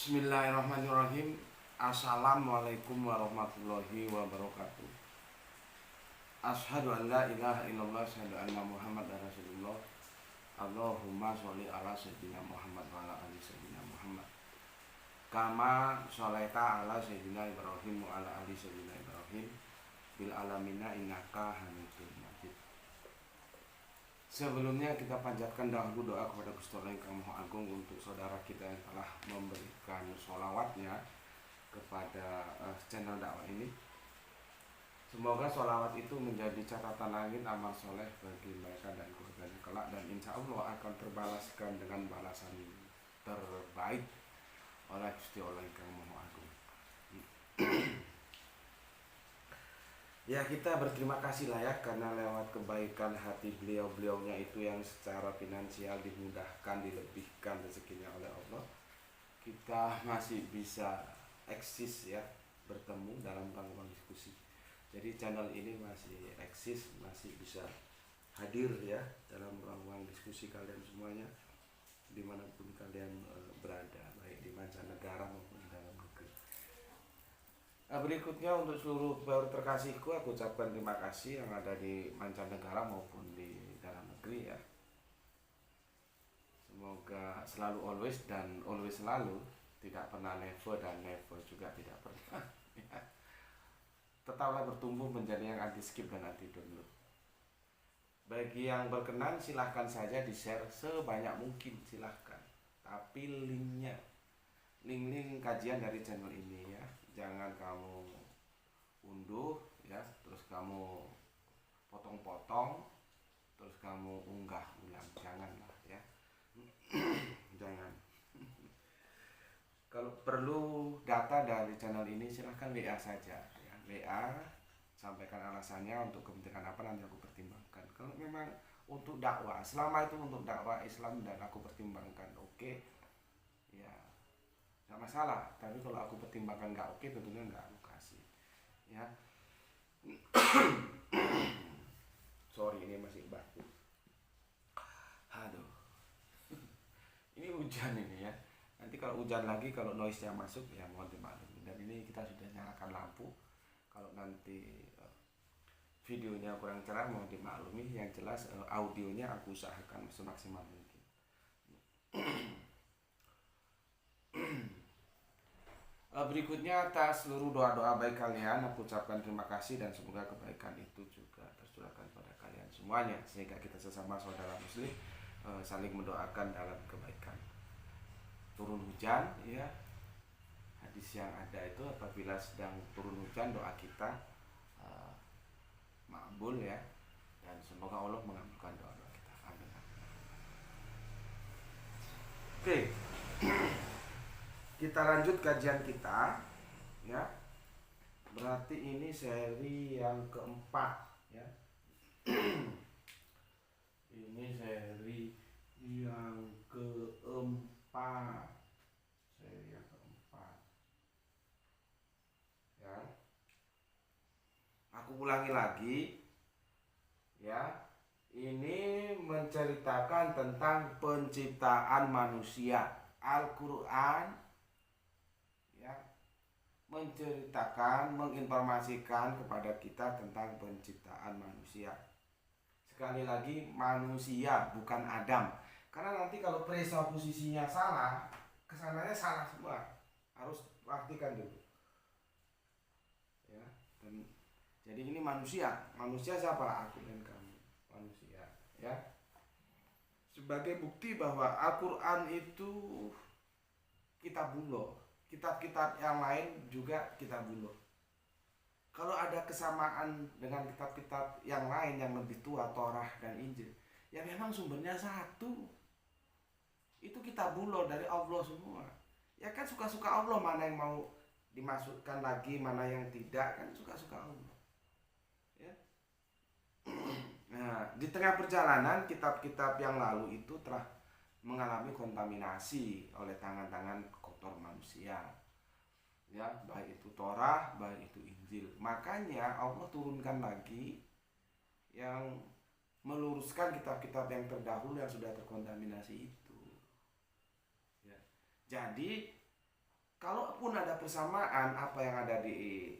Bismillahirrahmanirrahim. Assalamualaikum warahmatullahi wabarakatuh. Asyhadu an la ilaha illallah, asyhadu anna Muhammadar Rasulullah. Allahumma sholli ala sayyidina Muhammad wa ala ali sayyidina Muhammad. Kama sholaita ala sayyidina Ibrahim wa ala ali sayyidina Ibrahim bil alamina innaka Hamidum Majid. Sebelumnya kita panjatkan dahulu doa kepada Gusti Allah yang Maha Agung untuk saudara kita yang telah memberikan sholawatnya kepada channel dakwah ini. Semoga sholawat itu menjadi catatan langit amal soleh bagi mereka dan keluarganya kelak, dan insya Allah akan terbalaskan dengan balasan terbaik oleh Gusti Allah yang Maha Agung. Ya, kita berterima kasih lah ya, karena lewat kebaikan hati beliau-beliaunya itu yang secara finansial dimudahkan, dilebihkan rezekinya oleh Allah, kita masih bisa eksis ya, bertemu dalam ruang diskusi. Jadi channel ini masih eksis, masih bisa hadir ya dalam ruang diskusi kalian semuanya, dimanapun kalian berada, baik di mancanegara maupun di dalam negeri. Berikutnya untuk seluruh baru terkasihku, aku ucapkan terima kasih yang ada di mancanegara maupun di dalam negeri ya. Semoga selalu always dan always selalu, tidak pernah never dan never juga tidak pernah ya. Tetaplah bertumbuh menjadi yang anti skip dan anti download. Bagi yang berkenan silahkan saja di share sebanyak mungkin, silahkan. Tapi link kajian dari channel ini ya, jangan kamu unduh ya, terus kamu potong-potong, terus kamu unggah ulang, janganlah ya. Jangan. Kalau perlu data dari channel ini silahkan WA saja ya. WA, sampaikan alasannya untuk kepentingan apa, nanti aku pertimbangkan. Kalau memang untuk dakwah, selama itu untuk dakwah Islam dan aku pertimbangkan, oke ya, nggak masalah. Tapi kalau aku pertimbangkan nggak oke, tentunya nggak aku kasih ya. Sorry, ini masih baku. Aduh, ini hujan ini ya. Nanti kalau hujan lagi, kalau noise-nya masuk ya mohon dimaklumi. Dan ini kita sudah nyalakan lampu. Kalau nanti videonya kurang cerah mohon dimaklumi. Yang jelas audionya aku usahakan semaksimal mungkin. Berikutnya, atas seluruh doa-doa baik kalian aku ucapkan terima kasih, dan semoga kebaikan itu juga tercurahkan pada kalian semuanya, sehingga kita sesama saudara muslim saling mendoakan dalam kebaikan. Turun hujan ya, hadis yang ada itu apabila sedang turun hujan doa kita makbul ya, dan semoga Allah mengabulkan doa-doa kita. Amin. Oke. Kita lanjut kajian kita ya. Berarti ini seri yang keempat ya. Ini seri yang keempat. Seri yang keempat ya. Aku ulangi lagi ya. Ini menceritakan tentang penciptaan manusia. Al-Quran ya, menceritakan, menginformasikan kepada kita tentang penciptaan manusia. Sekali lagi, manusia, bukan Adam. Karena nanti kalau presupposisinya salah, kesananya salah semua. Harus pastikan dulu ya. Dan jadi ini manusia. Manusia siapa? Aku dan kamu, manusia ya. Sebagai bukti bahwa Al-Quran itu kitabullah, kitab-kitab yang lain juga kitabullah. Kalau ada kesamaan dengan kitab-kitab yang lain yang lebih tua, Torah dan Injil, ya memang sumbernya satu. Itu kitabullah dari Allah semua. Ya kan suka-suka Allah, mana yang mau dimasukkan lagi, mana yang tidak, kan suka-suka Allah. Ya. Nah, di tengah perjalanan kitab-kitab yang lalu itu telah mengalami kontaminasi oleh tangan-tangan kotor manusia. Ya, baik itu Torah, baik itu Injil. Makanya Allah turunkan lagi yang meluruskan kitab-kitab yang terdahulu yang sudah terkontaminasi itu. Ya. Jadi Kalaupun ada persamaan apa yang ada di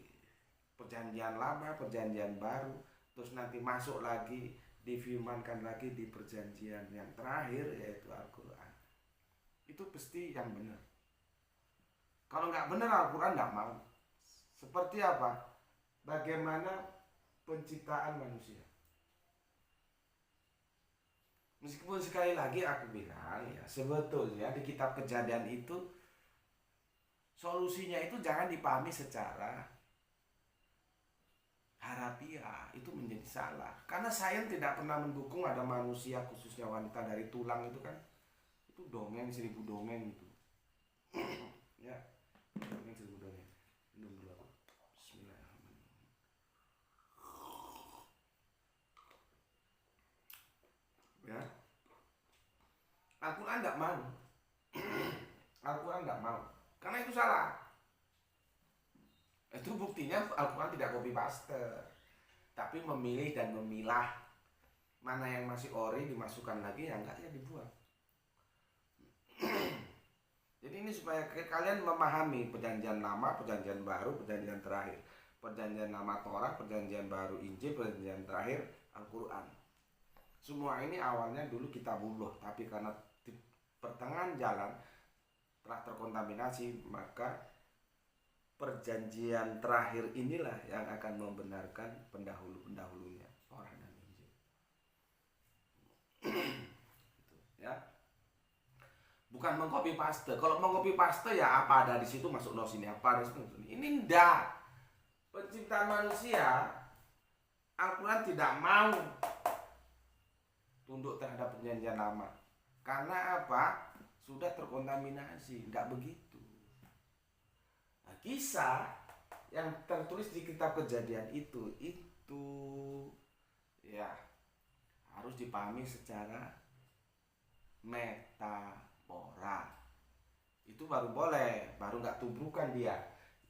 perjanjian lama, perjanjian baru, terus nanti masuk lagi, difirmankan lagi di perjanjian yang terakhir yaitu Al-Quran, itu pasti yang benar. Kalau nggak benar, Al-Quran nggak mau. Seperti apa? Bagaimana penciptaan manusia. Meskipun sekali lagi aku bilang ya, sebetulnya di kitab Kejadian itu solusinya itu jangan dipahami secara harafiah, itu menjadi salah. Karena sains tidak pernah mendukung ada manusia khususnya wanita dari tulang itu kan. Itu dongeng, 1000 dongeng itu. Ya, dongeng 1000 dongeng. Minum dulu aku. Bismillahirrahmanirrahim. Ya. Al-Quran nggak mau. Al-Quran nggak mau. Karena itu salah. Itu buktinya Al-Quran tidak copy paste, tapi memilih dan memilah mana yang masih ori dimasukkan lagi, yang enggak ya dibuang. Jadi ini supaya kalian memahami perjanjian lama, perjanjian baru, perjanjian terakhir. Perjanjian lama Torah, perjanjian baru Injil, perjanjian terakhir Al-Quran. Semua ini awalnya dulu kitabullah, tapi karena di pertengahan jalan telah terkontaminasi, maka perjanjian terakhir inilah yang akan membenarkan pendahulu-pendahulunya, Torah dan Injil. Gitu, ya. Bukan mengcopy paste. Kalau mengcopy paste ya apa ada di situ masuk no sini, apa ada di situ. Ini enggak. Penciptaan manusia, Al-Quran tidak mau tunduk terhadap perjanjian lama. Karena apa? Sudah terkontaminasi, enggak begitu. Nah, kisah yang tertulis di kitab Kejadian itu ya harus dipahami secara metafora. Itu baru boleh, baru nggak tubrukan dia.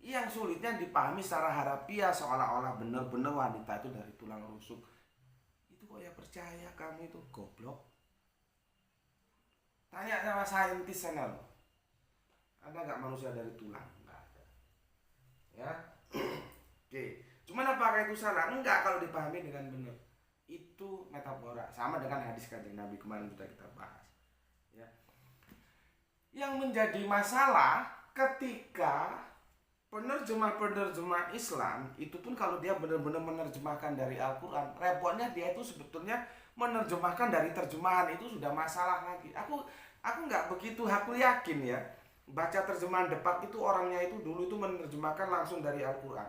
Yang sulitnya dipahami secara harafiah, seolah-olah benar-benar wanita itu dari tulang rusuk. Itu kok ya percaya kamu itu goblok? Tanya sama saintis sana loh. Ada nggak manusia dari tulang? Nggak ada. Ya, oke. Cuman apakah itu salah? Enggak kalau dipahami dengan benar. Itu metafora. Sama dengan hadis kanjeng Nabi kemarin sudah kita bahas. Ya. Yang menjadi masalah ketika penerjemah Islam itu pun kalau dia benar-benar menerjemahkan dari Al-Quran, repotnya dia itu sebetulnya menerjemahkan dari terjemahan, itu sudah masalah lagi. Aku nggak begitu, aku yakin ya, baca terjemahan depak itu orangnya itu dulu itu menerjemahkan langsung dari Al-Quran.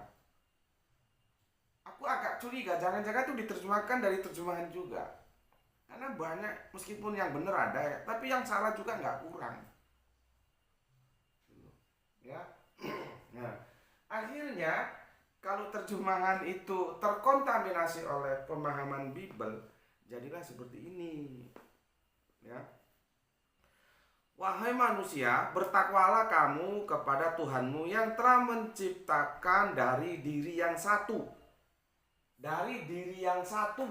Aku agak curiga, jangan-jangan itu diterjemahkan dari terjemahan juga. Karena banyak, meskipun yang benar ada ya, tapi yang salah juga nggak kurang. Ya. Nah, akhirnya kalau terjemahan itu terkontaminasi oleh pemahaman Bible, jadilah seperti ini. Ya. Wahai manusia, bertakwalah kamu kepada Tuhanmu yang telah menciptakan dari diri yang satu. Dari diri yang satu.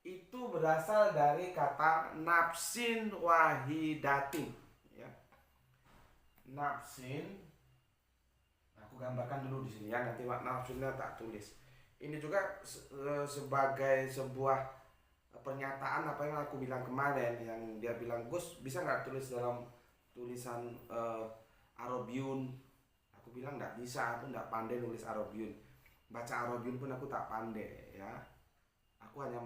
Itu berasal dari kata nafsin wahidatin. Ya. Nafsin, aku gambarkan dulu di sini ya, nanti makna nafsinnya tak tulis. Ini juga sebagai sebuah pernyataan apa yang aku bilang kemarin, yang dia bilang, Gus bisa nggak tulis dalam tulisan Arabiun? Aku bilang nggak bisa, aku nggak pandai nulis Arabiun. Baca Arabiun pun aku tak pandai ya. Aku hanya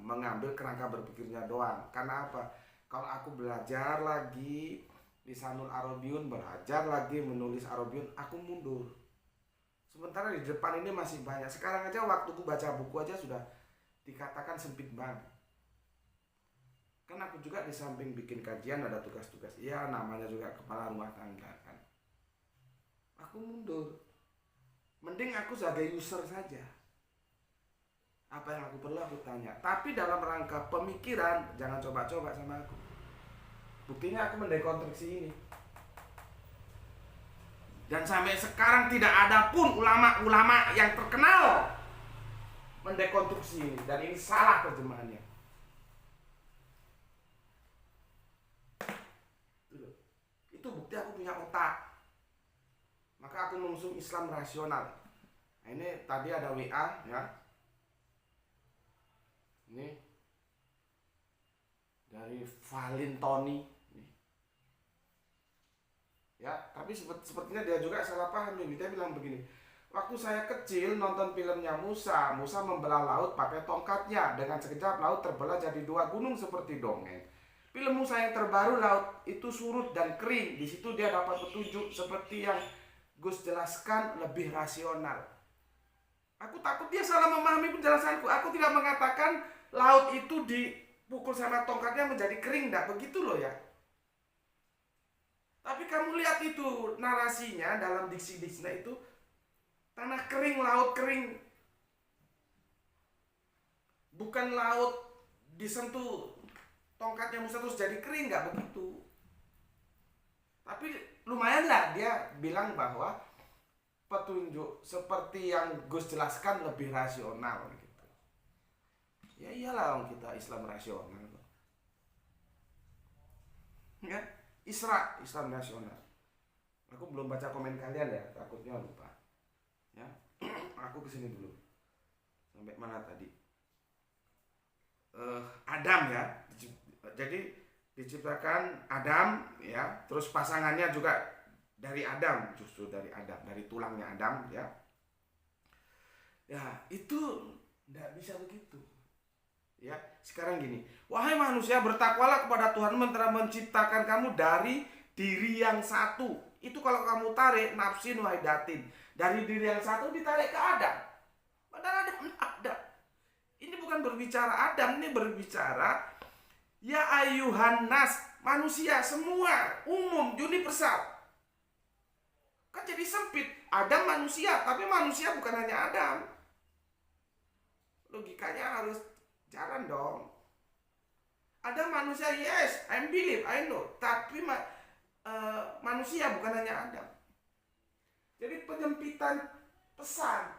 mengambil kerangka berpikirnya doang. Karena apa? Kalau aku belajar lagi lisanul Arabiun, belajar lagi menulis Arabiun, aku mundur. Sementara di depan ini masih banyak. Sekarang aja waktuku baca buku aja sudah dikatakan sempit banget. Kan aku juga di samping bikin kajian ada tugas-tugas. Iya, namanya juga kepala rumah tangga kan. Aku mundur. Mending aku sebagai user saja. Apa yang aku perlu aku tanya. Tapi dalam rangka pemikiran jangan coba-coba sama aku. Buktinya aku mendekonstruksi ini. Dan sampai sekarang tidak ada pun ulama-ulama yang terkenal mendekonstruksi ini, dan ini salah terjemahannya. Itu bukti. berarti aku punya otak. Maka aku mengusung Islam rasional. Nah, ini tadi ada WA ya. Ini dari Valentoni. Ya, tapi sepertinya dia juga salah paham nih. Dia bilang begini, waktu saya kecil nonton filmnya Musa membelah laut pakai tongkatnya. Dengan sekejap laut terbelah jadi 2 gunung seperti dongeng. Film Musa yang terbaru laut itu surut dan kering. Di situ dia dapat petunjuk seperti yang Gus jelaskan, lebih rasional. Aku takut dia salah memahami penjelasanku. Aku tidak mengatakan laut itu dipukul sama tongkatnya menjadi kering, enggak begitu loh ya. Tapi kamu lihat itu narasinya dalam diksi-diksinya itu tanah kering, laut kering. Bukan laut disentuh tongkatnya Musa terus jadi kering, nggak begitu. Tapi lumayan lah dia bilang bahwa petunjuk seperti yang Gus jelaskan lebih rasional gitu. Ya iyalah kita Islam rasional. Ya. Islam nasional. Aku belum baca komen kalian ya, takutnya lupa. Ya, aku kesini dulu. Sampai mana tadi? Adam ya. Jadi diciptakan Adam ya, terus pasangannya juga dari Adam, justru dari Adam, dari tulangnya Adam ya. Ya itu tidak bisa begitu. Ya, sekarang gini, wahai manusia bertakwalah kepada Tuhan telah menciptakan kamu dari diri yang satu. Itu kalau kamu tarik nafsin wahidatin, dari diri yang satu ditarik ke Adam. Padahal Adam. Ini bukan berbicara Adam, ini berbicara ya ayuhan nas, manusia semua, umum, universal. Kan jadi sempit. Adam manusia, tapi manusia bukan hanya Adam. Logikanya harus jalan dong. Ada manusia, yes, I believe, I know. Tapi manusia bukan hanya Adam. Jadi penyempitan pesan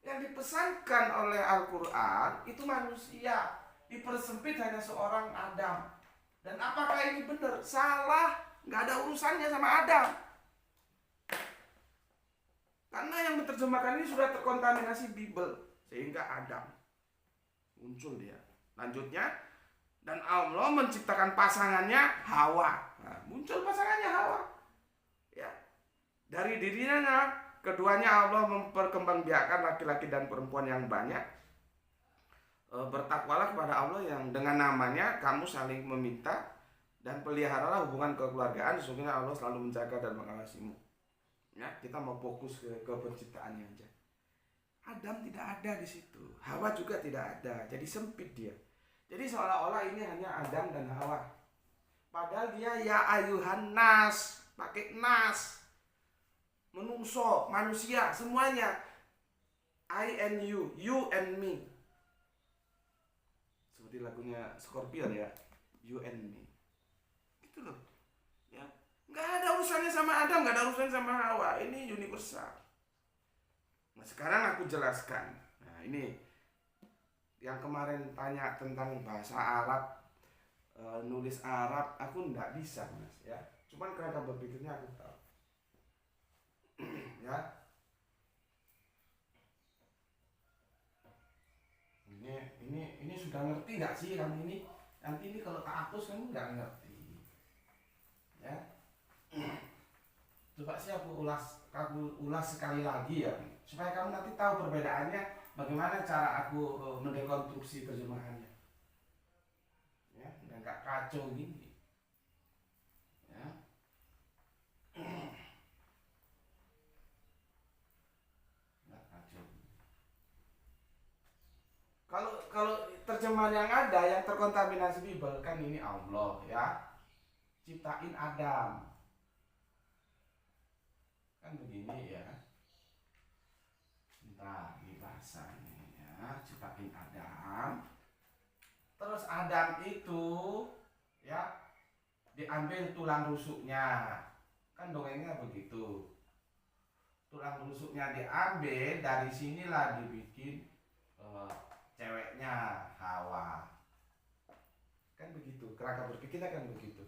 yang dipesankan oleh Al-Quran itu manusia dipersempit hanya seorang Adam. Dan apakah ini benar? Salah, nggak ada urusannya sama Adam. Karena yang menerjemahkan ini sudah terkontaminasi Bible, sehingga Adam muncul dia. Lanjutnya, dan Allah menciptakan pasangannya Hawa. Nah, muncul pasangannya Hawa. Ya. Dari dirinya keduanya Allah memperkembangbiakan laki-laki dan perempuan yang banyak. Bertakwalah kepada Allah yang dengan namanya kamu saling meminta dan peliharalah hubungan kekeluargaan. Sesungguhnya Allah selalu menjaga dan mengawasimu. Ya, kita mau fokus ke penciptaannya aja. Adam tidak ada di situ, Hawa juga tidak ada, jadi sempit dia. Jadi seolah-olah ini hanya Adam dan Hawa. Padahal dia ya ayuhan nas, pakai nas, menungso, manusia, semuanya. I and you and me. Seperti lagunya Scorpion ya, you and me. Gitu loh. Ya, nggak ada urusannya sama Adam, nggak ada urusannya sama Hawa. Ini universal. Nah sekarang aku jelaskan. Nah ini yang kemarin tanya tentang bahasa Arab, nulis Arab, aku nggak bisa mas ya. Cuman kerangka berpikirnya aku tahu. Ya. Ini sudah ngerti nggak sih kamu ini? Nanti ini kalau tak hapus kamu nggak ngerti. Ya. Coba sih aku ulas sekali lagi ya, supaya kamu nanti tahu perbedaannya, bagaimana cara aku mendekonstruksi terjemahannya. Ya, dan gak kacau gini. Ya. Gak kacau. Kalau terjemahan yang ada yang terkontaminasi Bible kan ini Allah ya, ciptain Adam. Kan begini ya. Bentar, ini bahasanya ya, ciptain Adam. Terus Adam itu ya diambil tulang rusuknya. Kan dongengnya begitu. Tulang rusuknya diambil, dari sinilah dibikin ceweknya Hawa. Kan begitu, kerangka berpikirnya kan begitu.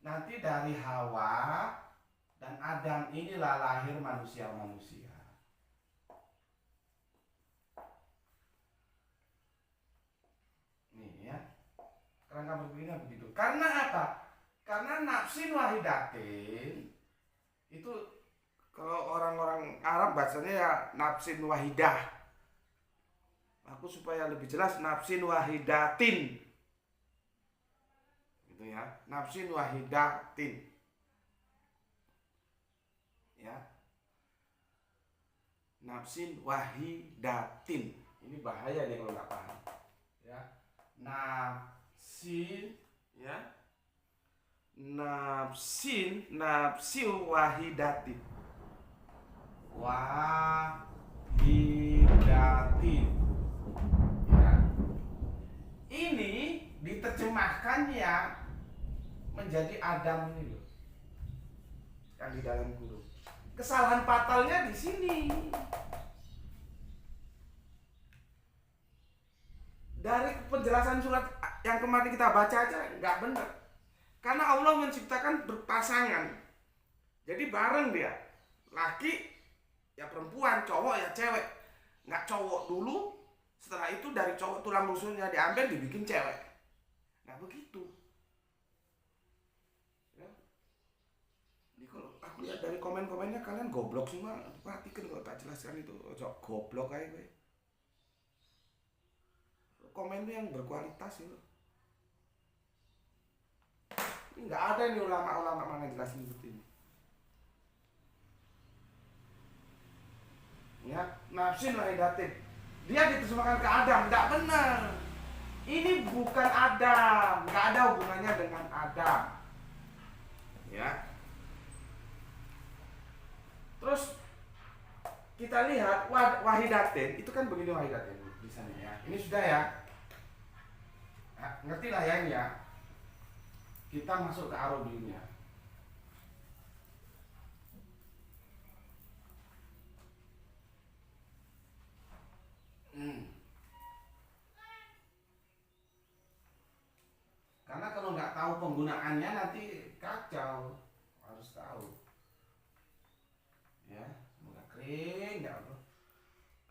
Nanti dari Hawa dan Adam inilah lahir manusia-manusia. Nih ya, kerangka berpikirnya begitu. Karena apa? Karena nafsin wahidatin itu, kalau orang-orang Arab bacanya ya nafsin wahidah. Aku supaya lebih jelas nafsin wahidatin. Gitu ya, nafsin wahidatin. Ya. Nafsin wahidatin. Ini bahaya nih kalau nggak paham. Ya. Nafsin ya. Nafsin wahidatin. Wahidatin. Ya. Ini diterjemahkannya menjadi Adam ini loh. Yang di dalam huruf. Kesalahan fatalnya di sini. Dari penjelasan surat yang kemarin kita baca aja nggak benar. Karena Allah menciptakan berpasangan. Jadi bareng dia. Laki ya perempuan, cowok ya cewek. Nggak cowok dulu, setelah itu dari cowok tulang rusuknya diambil dibikin cewek. Nggak begitu. Ya. Jadi kalau aku lihat dari komen-komennya kalian goblok semua. Perhatikan kalau tak jelaskan itu. Goblok aja gue. Komen itu yang berkualitas itu. Nggak ada nih ulama-ulama mana jelasin seperti ini. Ya, nafsin wahidatin. Dia diterjemahkan ke Adam, nggak benar. Ini bukan Adam, nggak ada hubungannya dengan Adam. Ya. Terus kita lihat wahidatin, itu kan begini wahidatin di sana ya. Ini sudah ya. Nah, ngerti lah ya ini ya. Kita masuk ke Arabinya. Karena kalau nggak tahu penggunaannya nanti kacau. Harus tahu. Ya, semoga kering ya Allah.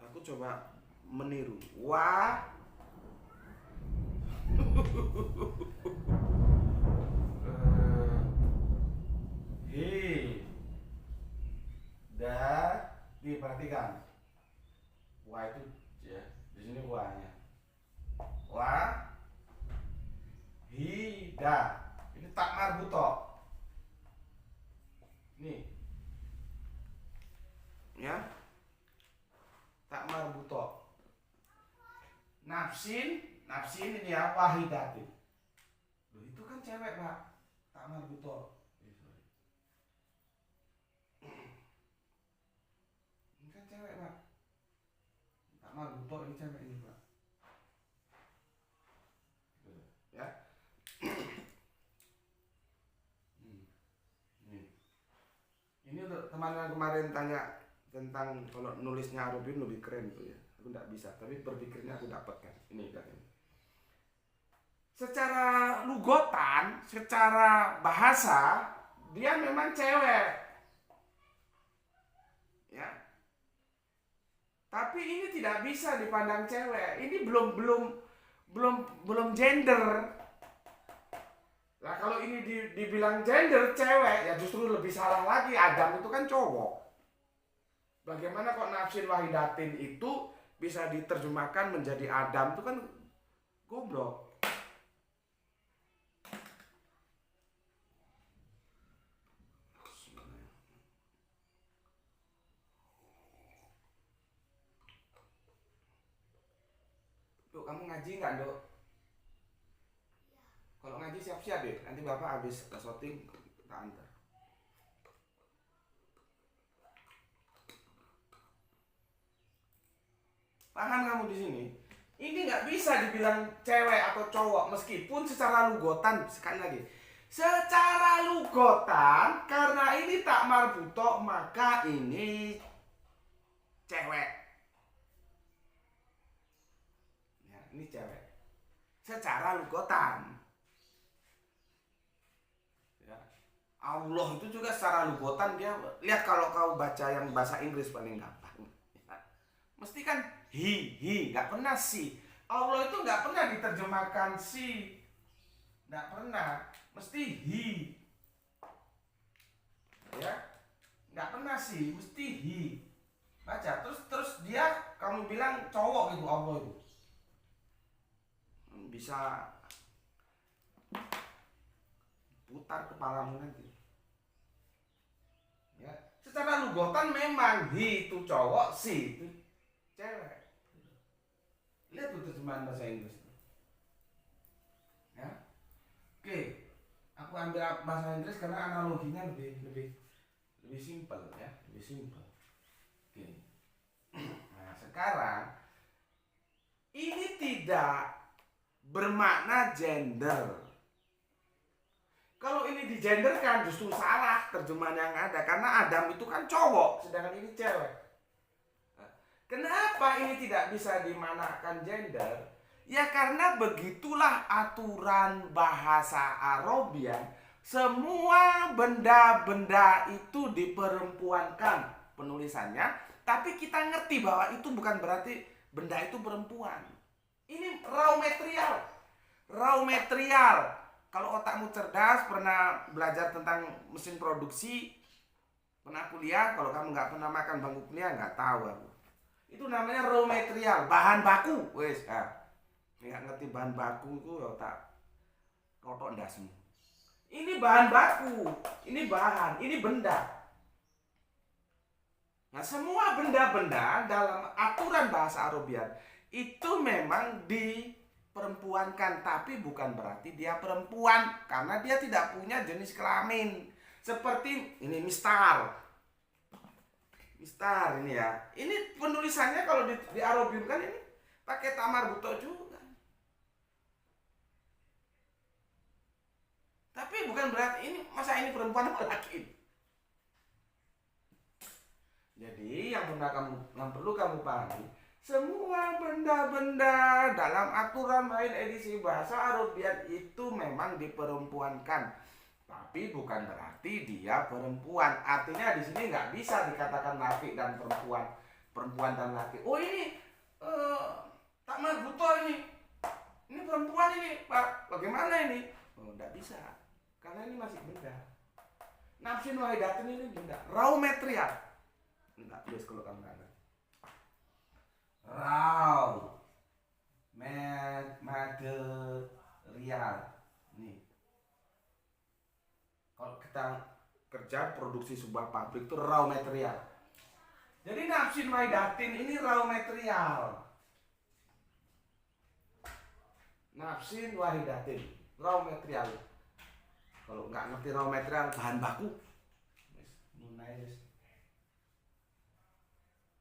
Aku coba meniru. Diperhatikan. Wah itu ya, di sini wahnya. Hida. Ini tak marbuto. Nih. Ya. Tak marbuto. Nafsin ini ya wahidatin. Loh, itu kan cewek, Pak. Tak marbuto. Ini kan cewek, Pak. Tak marbuto ini cewek ini, Pak. Ya. Ini untuk teman-teman kemarin tanya tentang kalau nulisnya Arabi lebih keren tuh ya. Aku nggak bisa, tapi berpikirnya aku dapatkan. Ini kan ini. Secara lugotan, secara bahasa dia memang cewek. Ya. Tapi ini tidak bisa dipandang cewek. Ini belum gender. Nah kalau ini dibilang gender cewek ya justru lebih salah lagi. Adam itu kan cowok. Bagaimana kok nafsin wahidatin itu bisa diterjemahkan menjadi Adam, itu kan goblok. Duk, kamu ngaji nggak, Duk? Kalau ngaji siap-siap ya, nanti Bapak habis syuting kita antar. Paham kamu di sini? Ini nggak bisa dibilang cewek atau cowok meskipun secara lugotan, sekali lagi, secara lugotan karena ini tak marbuto maka ini cewek. Ya, ini cewek. Secara lugotan. Ya. Allah itu juga secara lugotan dia, lihat kalau kau baca yang bahasa Inggris paling gampang, ya, mesti kan he, nggak pernah si. Allah itu nggak pernah diterjemahkan si, nggak pernah, mesti he, ya, nggak pernah si, mesti he. Baca terus dia kamu bilang cowok gitu Allah itu bisa putar kepalamu nanti. Ya, secara lugotan memang he itu cowok, si itu cewek. Lihat tuh terjemahan bahasa Inggris. Ya. Oke. Aku ambil bahasa Inggris karena analoginya lebih simpel ya, lebih simpel. Oke. Nah, sekarang ini tidak bermakna gender. Kalau ini digenderkan justru salah terjemahan yang ada, karena Adam itu kan cowok sedangkan ini cewek. Kenapa ini tidak bisa dimanakan gender? Ya karena begitulah aturan bahasa Arabian. Semua benda-benda itu diperempuankan penulisannya, tapi kita ngerti bahwa itu bukan berarti benda itu perempuan. Ini raw material. Raw material. Kalau otakmu cerdas, pernah belajar tentang mesin produksi, pernah kuliah. Kalau kamu nggak pernah makan bangku kuliah, nggak tahu aku. Itu namanya raw material, bahan baku. Wes, nggak ngerti bahan baku itu otak kotok ndasmu. Ini bahan baku, ini bahan, ini benda. Nah, semua benda-benda dalam aturan bahasa Arabian itu memang diperempuankan, tapi bukan berarti dia perempuan karena dia tidak punya jenis kelamin. Seperti ini mistar ini ya. Ini penulisannya kalau di Arabian kan ini pakai tamar buto juga. Tapi bukan berarti ini masa ini perempuan atau laki. Jadi yang perlu kamu pahami, semua benda-benda dalam aturan main edisi bahasa Arabian itu memang diperempuankan, tapi bukan berarti dia perempuan. Artinya di sini nggak bisa dikatakan laki dan perempuan dan laki. Oh ini Takmar Buto ini perempuan ini Pak, bagaimana ini? Oh nggak bisa, karena ini masih benda. Nafsin wahidatin ini benda, raw material. Enggak tulis kalau kamu nggak ngerti. Raw material. Nih. Kalau kita kerja produksi sebuah pabrik itu raw material. Jadi nafsin waidatin ini raw material. Nafsin wahidatin, raw material. Kalau nggak ngerti raw material, bahan baku.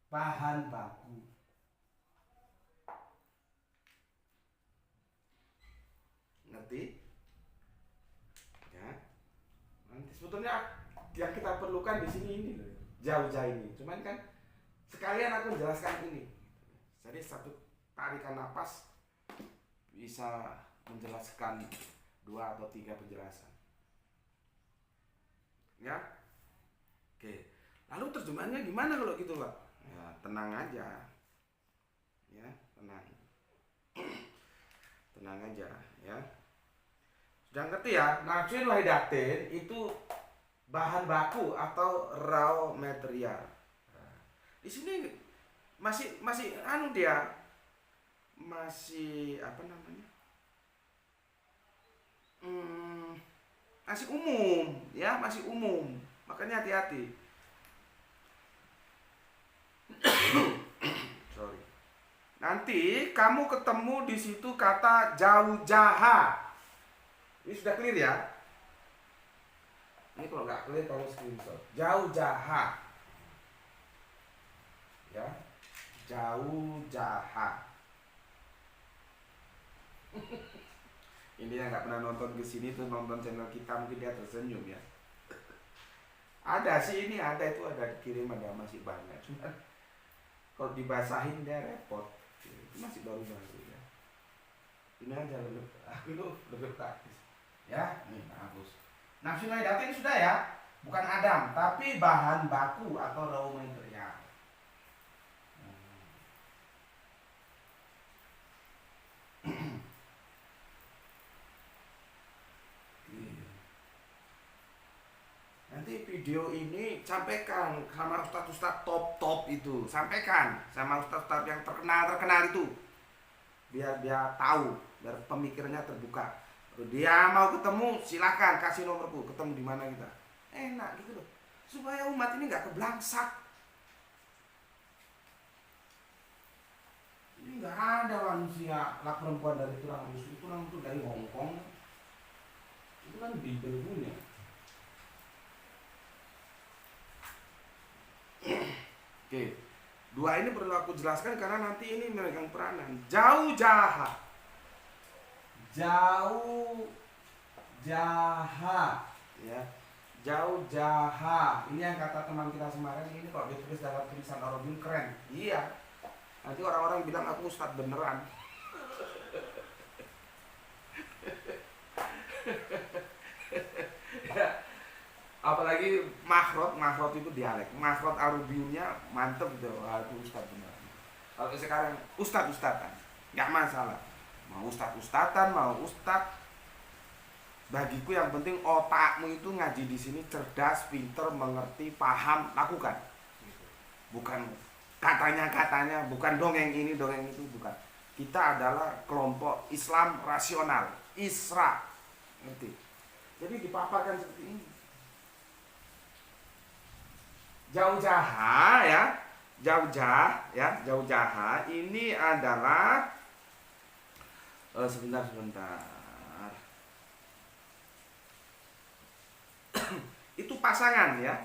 Bahan baku. Ngerti? Ya. Nanti sebetulnya yang kita perlukan di sini ini loh, jauh-jauh ini. Cuman kan sekalian aku menjelaskan ini. Jadi satu tarikan napas bisa menjelaskan 2 atau 3 penjelasan. Ya? Oke. Lalu terjemahannya gimana kalau gitu, Pak? Ya, tenang aja. Ya, tenang. Tenang aja, ya. Sudah ngerti ya? Nafsin wahidatin itu bahan baku atau raw material. Nah, di sini masih dia masih apa namanya? Masih umum, ya, masih umum. Makanya hati-hati. Sorry. Nanti kamu ketemu di situ kata jauh jaha. Ini sudah clear ya? Ini kalau nggak clear kamu screenshot. Jauh jaha. Ya, jauh jaha. Ini yang nggak pernah nonton ke sini tuh nonton channel kita mungkin dia tersenyum ya. Ada sih, ini ada, itu ada dikirim, ada masih banyak. Cuma kalau dibasahin dia repot. Itu masih baru-baru ya. Ini aja lebih praktis. Ya, nih hapus. Nafsu wahdatin sudah ya, bukan Adam, tapi bahan baku atau raw material. Nanti video ini sampaikan sama ustadz-ustadz top itu, sampaikan sama ustadz-ustadz yang terkenal itu, biar dia tahu, biar pemikirannya terbuka. Dia mau ketemu silakan kasih nomorku, ketemu di mana kita, enak gitu loh, supaya umat ini nggak keblangsak. Ini nggak ada manusia laki perempuan dari tulang itu dari Hongkong, itu kan Bible punya. Oke, dua ini perlu aku jelaskan karena nanti ini memegang peranan. Jauh jahat, ya, jauh jahat. Ini yang kata teman kita Semarang ini kok ditulis dalam tulisan Arabic keren. Iya, nanti orang-orang bilang aku ustadz beneran. Apalagi makhrot itu dialek, makhrot Arabinya mantep gitu. Wah, itu ustadz beneran. Kalau sekarang ustadz-ustadzan nggak masalah, mau ustadz-ustadzan mau ustadz, bagiku yang penting otakmu itu ngaji di sini cerdas, pinter, mengerti, paham, lakukan. Bukan katanya, bukan dongeng ini dongeng itu, bukan. Kita adalah kelompok Islam rasional, Isra, ngerti? Jadi dipaparkan seperti ini. Jauh jaha ini adalah sebentar itu pasangan ya,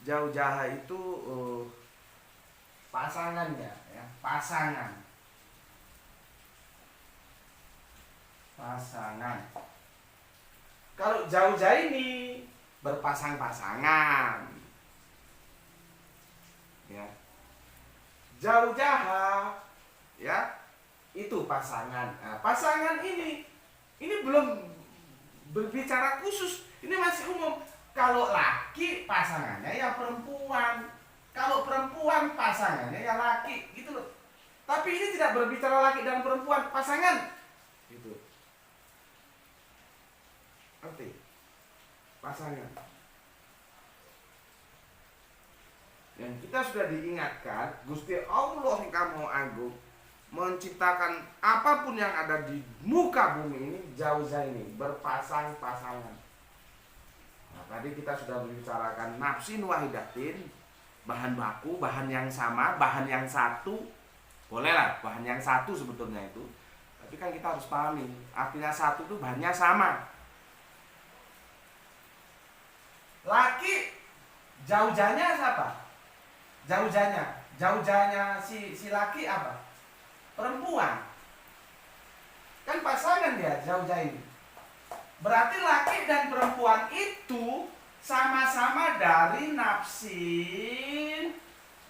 jauh jaha itu pasangannya ya, pasangan. Kalau jauh jaha ini berpasang-pasangan ya, jauh jaha ya itu pasangan. Nah, pasangan ini belum berbicara khusus, ini masih umum. Kalau laki pasangannya ya perempuan, kalau perempuan pasangannya ya laki, gitu loh. Tapi ini tidak berbicara laki dan perempuan, pasangan gitu, ngerti? Pasangan. Dan kita sudah diingatkan, Gusti Allah yang kamu agung menciptakan apapun yang ada di muka bumi ini jauh ini berpasang-pasangan. Nah, tadi kita sudah membicarakan nafsin wahidatin, bahan baku, bahan yang sama, bahan yang satu. Bolehlah bahan yang satu sebetulnya itu. Tapi kan kita harus pahami, artinya satu itu bahannya sama. Laki jauh-jahnya siapa? Jauh-jahnya si laki apa? Perempuan. Kan pasangan dia jauh-jah ini. Berarti laki dan perempuan itu sama-sama dari nafsin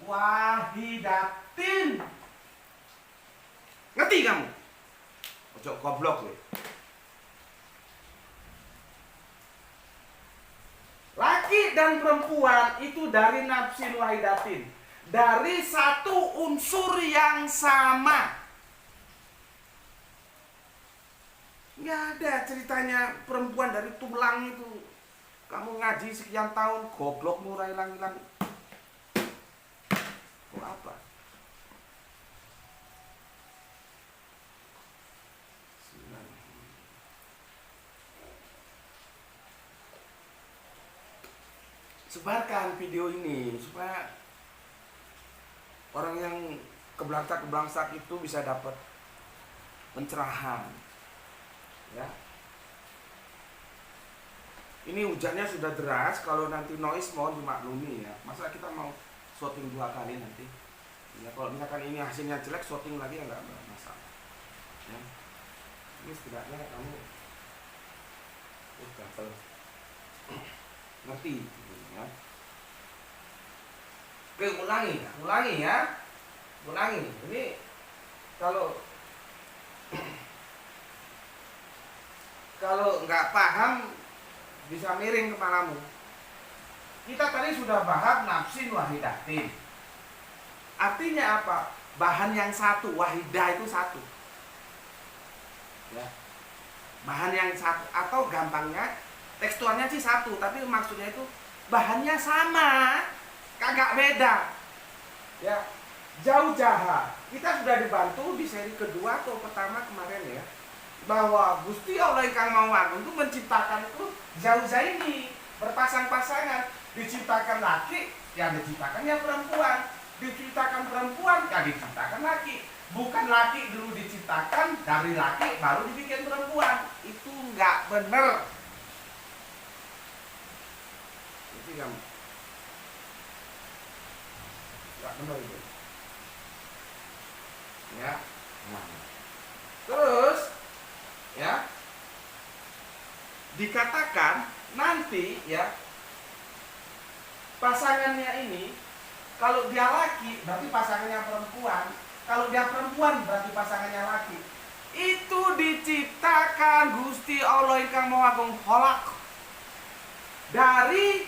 wahidatin. Ngerti kamu? Ojo goblok we. Laki dan perempuan itu dari nafsin wahidatin, dari satu unsur yang sama. Nggak ada ceritanya perempuan dari tulang itu. Kamu ngaji sekian tahun, goblok murah hilang-hilang. Kok apa? Sebarkan video ini supaya orang yang keblangsak itu bisa dapat pencerahan ya. Ini hujannya sudah deras, kalau nanti noise mohon dimaklumi ya. Masa kita mau syuting 2 kali nanti ya, kalau misalkan ini hasilnya jelek syuting lagi ya nggak masalah ya. Ini setidaknya kamu gatel ngerti ya. Oke, ulangi ya. Ini kalau nggak paham bisa miring kepalamu. Kita tadi sudah bahas nafsin wahidatin. Artinya apa? Bahan yang satu, wahidah itu satu. Ya. Bahan yang satu, atau gampangnya tekstualnya sih satu, tapi maksudnya itu bahannya sama, kagak beda. Ya. Jauh jaha. Kita sudah dibantu di seri kedua atau pertama kemarin ya, bahwa Gusti Allah Ingkang Maha Agung itu menciptakan itu jauh ini berpasang-pasangan, diciptakan laki, yang diciptakannya perempuan, diciptakan perempuan, yang diciptakan laki. Bukan laki dulu diciptakan, dari laki baru dibikin perempuan. Itu nggak bener. Itu yang nggak bener itu. Ya. Nah. Terus, ya, dikatakan nanti ya pasangannya ini, kalau dia laki berarti pasangannya perempuan, kalau dia perempuan berarti pasangannya laki. Itu diciptakan Gusti Allah Ingkang Maha Agung kholaq dari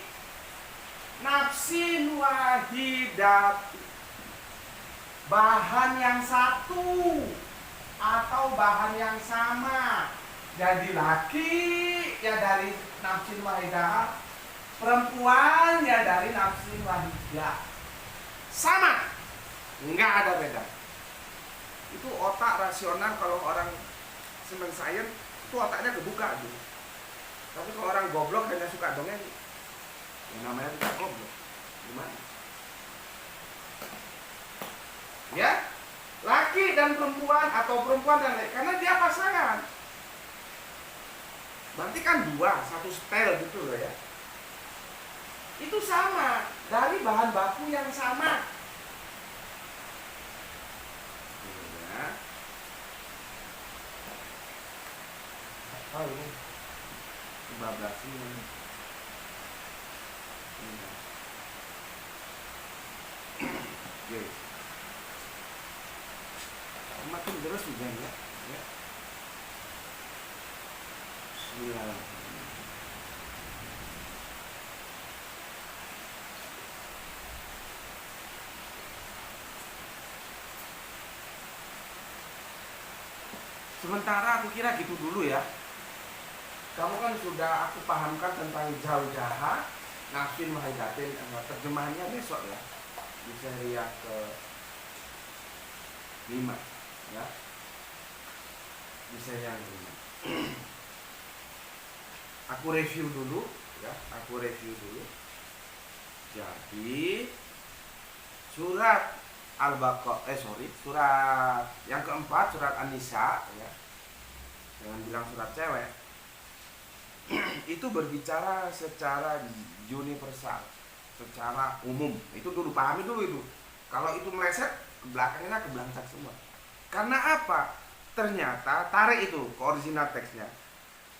nafsin wahidat, bahan yang satu atau bahan yang sama. Jadi laki ya dari nafsin wahidah, perempuan ya dari nafsin wahidah. Sama, nggak ada beda. Itu otak rasional. Kalau orang seneng sains itu otaknya kebuka gitu. Tapi kalau orang goblok hanya suka dongeng, yang namanya tidak goblok. Gimana? Ya, laki dan perempuan atau perempuan dan laki, karena dia pasangan. Berarti kan dua, satu setel gitu loh ya. Itu sama, dari bahan baku yang sama. Ya. Oh ini 15 ini. Oke. Makin terus hujan ya. Ya. Bismillahirrahmanirrahim. Sementara aku kira gitu dulu ya. Kamu kan sudah aku pahamkan tentang jauh jaha, nafsin wahidatin. Terjemahannya besok ya, di seri yang ke 5 ya, di seri yang 5. Aku review dulu ya, Jadi surat Al-Baqarah, surat yang keempat, surat An-Nisa ya. Jangan bilang surat cewek. Itu berbicara secara universal, secara umum. Itu dulu, pahami dulu itu. Kalau itu meleset, belakangnya kebelangsak semua. Karena apa? Ternyata tarik itu ke original teksnya.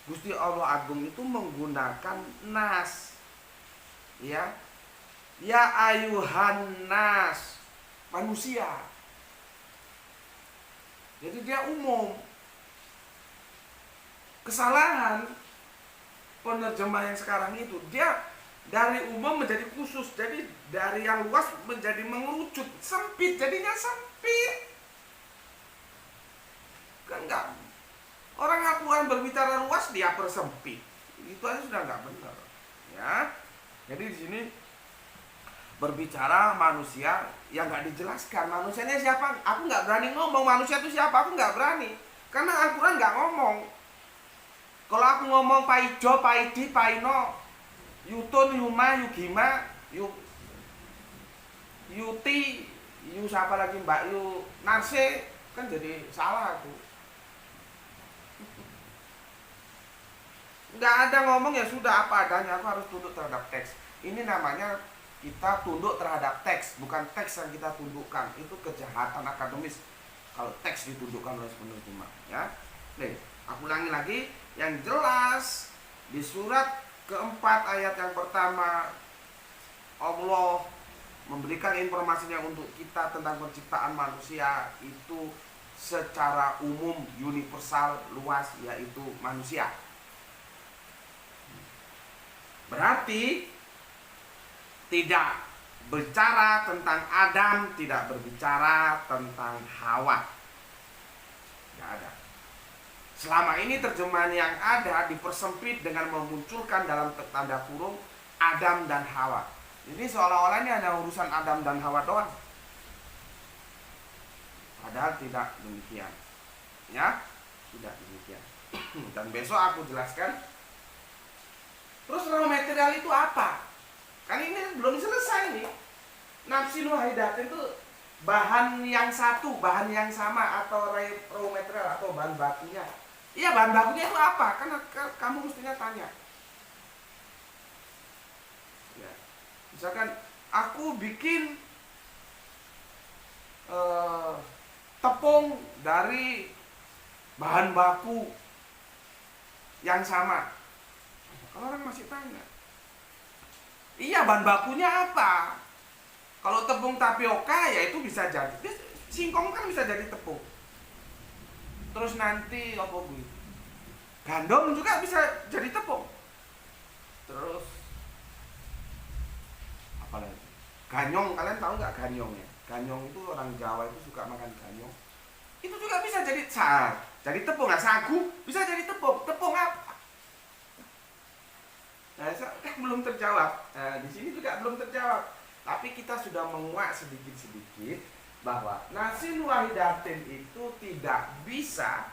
Gusti Allah Agung itu menggunakan nas. Ya. Ya ayuhan nas, manusia. Jadi dia umum. Kesalahan penerjemah yang sekarang itu, dia dari umum menjadi khusus. Jadi dari yang luas menjadi mengerucut, sempit, jadinya sempit. Kan enggak. Orang Al-Quran berbicara luas, dia persempit. Itu aja sudah enggak benar. Ya. Jadi di sini berbicara manusia yang nggak dijelaskan. Manusianya siapa? Aku nggak berani ngomong manusia itu siapa. Aku nggak berani. Karena Al-Quran nggak ngomong. Kalau aku ngomong Paijo, Paidi, Paino, Yutun, Yuma, Yugima, Yuti, Yu siapa lagi Mbak Yu, Narse, kan jadi salah aku. Nggak ada ngomong ya sudah apa adanya. Aku harus tunduk terhadap teks. Ini namanya kita tunduk terhadap teks, bukan teks yang kita tundukkan. Itu kejahatan akademis kalau teks ditundukkan oleh penerjemah ya. Nih, aku ulangi lagi. Yang jelas di surat keempat ayat yang pertama, Allah memberikan informasinya untuk kita tentang penciptaan manusia itu secara umum, universal, luas, yaitu manusia. Berarti tidak berbicara tentang Adam, tidak berbicara tentang Hawa. Tidak ada. Selama ini terjemahan yang ada dipersempit dengan memunculkan dalam tanda kurung Adam dan Hawa. Ini seolah-olah ini hanya urusan Adam dan Hawa doang. Padahal tidak demikian. Ya, tidak demikian. Dan besok aku jelaskan. Terus raw material itu apa? Kan ini belum selesai nih. Nafsin wahidat itu bahan yang satu, bahan yang sama, atau raw material atau bahan bakunya. Iya, bahan bakunya itu apa? Kan kamu mestinya tanya. Ya. Misalkan aku bikin tepung dari bahan baku yang sama. Kalau orang masih tanya, iya, bahan bakunya apa? Kalau tepung tapioka ya itu bisa jadi singkong, kan bisa jadi tepung. Terus nanti apa bu? Gandum juga bisa jadi tepung. Terus apa lagi? Ganyong, kalian tahu nggak ganyong ya? Ganyong itu orang Jawa itu suka makan ganyong. Itu juga bisa jadi jadi tepung. Nah, sagu bisa jadi tepung. Tepung apa? Nah, kan belum terjawab. Nah, di sini juga belum terjawab. Tapi kita sudah menguak sedikit-sedikit bahwa nasin wahidatin itu tidak bisa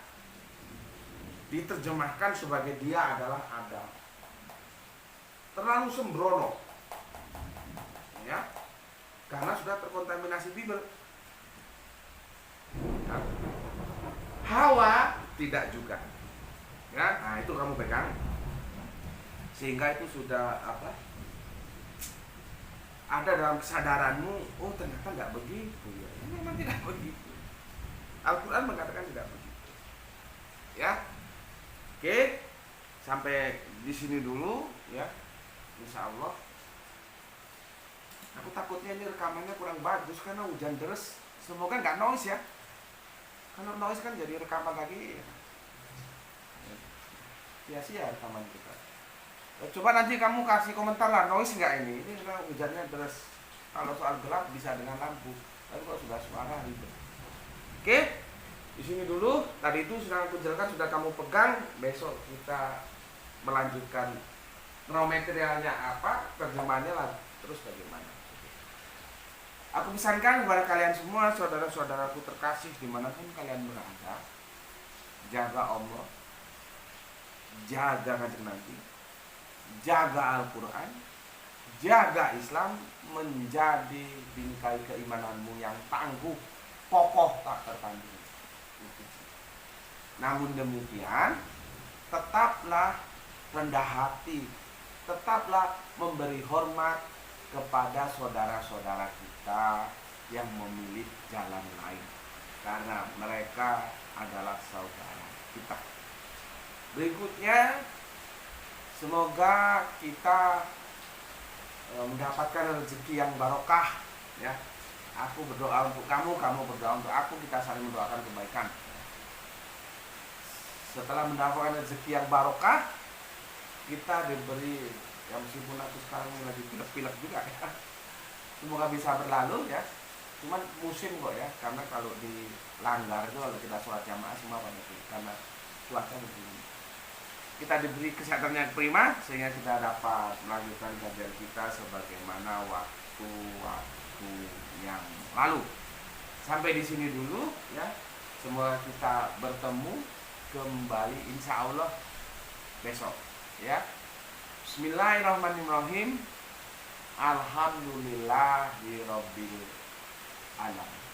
diterjemahkan sebagai dia adalah Adam. Terlalu sembrono. Ya. Karena sudah terkontaminasi Bible. Ya. Hawa tidak juga. Ya, nah itu kamu pegang. Sehingga itu sudah apa? Ada dalam kesadaranmu, oh ternyata nggak begitu ya. Memang tidak begitu. Al-Quran mengatakan tidak begitu. Ya, oke, sampai di sini dulu ya, insya Allah. Aku takutnya ini rekamannya kurang bagus karena hujan deras. Semoga nggak noise ya. Kalau noise kan jadi rekaman lagi. Sia-sia rekaman kita. Coba nanti kamu kasih komentar lah, noise nggak ini? Ini sudah hujannya deras. Kalau soal gelap bisa dengan lampu. Tapi kalau sudah suara ribet. Oke, di sini dulu. Tadi itu sudah aku jelaskan, sudah kamu pegang. Besok kita melanjutkan raw materialnya apa, terjemahannya lah, terus bagaimana. Aku pesankan kepada kalian semua, saudara-saudaraku terkasih dimanapun kalian berada, jaga Allah, jaga kanjeng Nabi, jaga Al-Quran, jaga Islam, menjadi bingkai keimananmu yang tangguh, kokoh, tak tertandingi. Namun demikian, tetaplah rendah hati, tetaplah memberi hormat kepada saudara-saudara kita yang memilih jalan lain, karena mereka adalah saudara kita. Berikutnya, semoga kita mendapatkan rezeki yang barokah ya. Aku berdoa untuk kamu, kamu berdoa untuk aku, kita saling mendoakan kebaikan. Setelah mendapatkan rezeki yang barokah, kita diberi, ya meskipun aku sekarang lagi pilek-pilek juga ya, semoga bisa berlalu ya. Cuman musim kok ya, karena kalau dilanggar itu kalau kita sholat jamaah semua pada karena cuaca begini. Kita diberi kesehatan yang prima sehingga kita dapat melanjutkan kajian kita sebagaimana waktu-waktu yang lalu. Sampai di sini dulu ya. Semoga kita bertemu kembali insya Allah besok ya. Bismillahirrahmanirrahim. Alhamdulillahirabbil alamin.